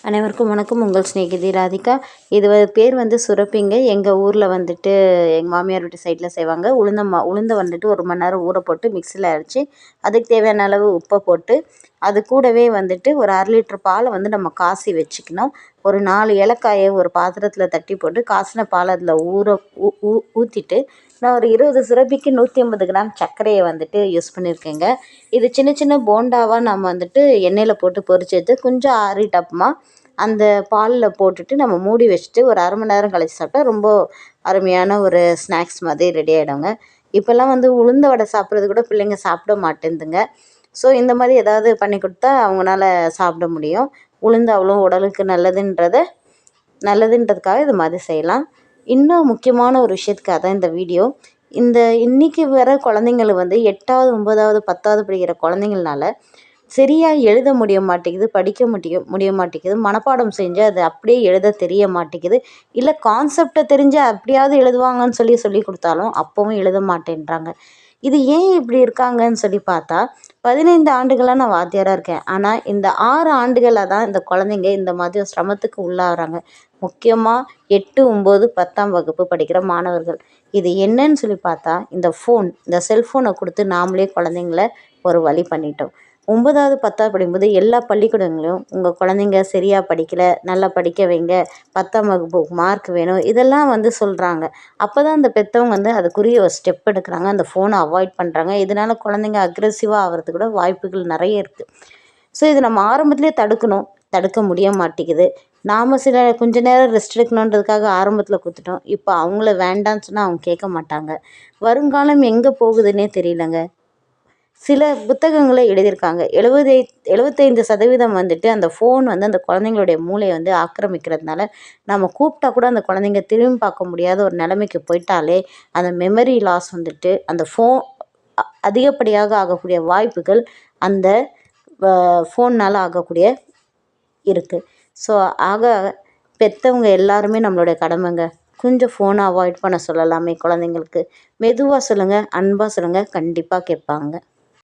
அனைவருக்கும் வணக்கம். உங்கள் சிநேகிதி ராதிகா. இது பேர் சுரப்பிங்க. எங்கள் ஊரில் எங்கள் மாமியார் வீட்டு சைடில் செய்வாங்க. உளுந்தை வந்துட்டு 1 மணி நேரம் ஊற போட்டு மிக்சியில் அரைச்சி அதுக்கு தேவையான அளவு உப்பை போட்டு அது கூடவே ஒரு 1/2 லிட்டர் பாலை நம்ம காசி வச்சுக்கணும். ஒரு 4 ஏலக்காயை ஒரு பாத்திரத்தில் தட்டி போட்டு காசின பால் அதில் ஊற்றிட்டு நான் ஒரு 20 சுரப்பிக்கு 150 கிராம் சர்க்கரையை யூஸ் பண்ணியிருக்கேங்க. இது சின்ன சின்ன போண்டாவாக நம்ம எண்ணெயில் போட்டு பொரிச்சு எடுத்து கொஞ்சம் ஆறிட்டப்புறமா அந்த பாலில் போட்டுட்டு நம்ம மூடி வச்சுட்டு ஒரு 1/2 மணி நேரம் கழிச்சு சாப்பிட்டா ரொம்ப அருமையான ஒரு ஸ்நாக்ஸ் மாதிரி ரெடி ஆகிடுங்க. இப்போல்லாம் உளுந்த வடை சாப்பிட்றது கூட பிள்ளைங்க சாப்பிட மாட்டேங்குதுங்க. ஸோ இந்த மாதிரி ஏதாவது பண்ணி கொடுத்தா அவங்களால சாப்பிட முடியும். உளுந்து அவ்வளோ உடலுக்கு நல்லதுன்றதுக்காக இது மாதிரி செய்யலாம். இன்னும் முக்கியமான ஒரு விஷயத்துக்காக தான் இந்த வீடியோ. இன்றைக்கி வர குழந்தைங்கள் 8வது 9வது 10வது படிக்கிற குழந்தைங்கள்னால சரியாக எழுத முடிய மாட்டேங்குது, படிக்க முடிய மாட்டேங்குது. மனப்பாடம் செஞ்சு அது அப்படியே எழுத தெரிய மாட்டேங்குது. இல்லை கான்செப்டை தெரிஞ்சு அப்படியாவது எழுதுவாங்கன்னு சொல்லி கொடுத்தாலும் அப்போவும் எழுத மாட்டேன்றாங்க. இது ஏன் இப்படி இருக்காங்கன்னு சொல்லி பார்த்தா 15 ஆண்டுகளாக நான் வாத்தியாராக இருக்கேன். ஆனால் இந்த 6 ஆண்டுகளாக தான் இந்த குழந்தைங்க இந்த மாதிரி சிரமத்துக்கு உள்ளாகிறாங்க. முக்கியமாக 8, 9, 10ஆம் வகுப்பு படிக்கிற மாணவர்கள். இது என்னன்னு சொல்லி பார்த்தா இந்த செல்ஃபோனை கொடுத்து நாமளே குழந்தைங்கள ஒரு வழி பண்ணிட்டோம். 9வது 10வது படிக்கும்போது எல்லா பள்ளிக்கூடங்களையும் உங்கள் குழந்தைங்க சரியாக படிக்கலை, நல்லா படிக்க வைங்க, 10ஆம் வகுப்பு மார்க் வேணும், இதெல்லாம் சொல்கிறாங்க. அப்போ தான் அந்த பெற்றவங்க அதுக்குரிய ஒரு ஸ்டெப் எடுக்கிறாங்க. அந்த ஃபோனை அவாய்ட் பண்ணுறாங்க. இதனால் குழந்தைங்க அக்ரெசிவாக ஆகிறதுக்கு கூட வாய்ப்புகள் நிறைய இருக்குது. ஸோ இது நம்ம ஆரம்பத்திலே தடுக்க முடிய மாட்டேங்குது. நாம் கொஞ்ச நேரம் ரெஸ்ட் எடுக்கணுன்றதுக்காக ஆரம்பத்தில் கொடுத்துட்டோம். இப்போ அவங்கள வேண்டான்னு சொன்னால் அவங்க கேட்க மாட்டாங்க. வருங்காலம் எங்கே போகுதுன்னே தெரியலங்க. சில புத்தகங்களை எழுதியிருக்காங்க. 75% அந்த ஃபோன் அந்த குழந்தைங்களுடைய மூளையை ஆக்கிரமிக்கிறதுனால நம்ம கூப்பிட்டா கூட அந்த குழந்தைங்க திரும்பி பார்க்க முடியாத ஒரு நிலைமைக்கு போயிட்டாலே அந்த மெமரி லாஸ் அந்த அதிகப்படியாக ஆகக்கூடிய வாய்ப்புகள் அந்த ஃபோன்னால் ஆகக்கூடிய இருக்குது. ஸோ பெற்றவங்க எல்லாருமே நம்மளுடைய கடமைங்க. கொஞ்சம் ஃபோனை அவாய்ட் பண்ண சொல்லலாமே குழந்தைங்களுக்கு. மெதுவாக சொல்லுங்கள், அன்பாக சொல்லுங்கள், கண்டிப்பாக கேட்பாங்க.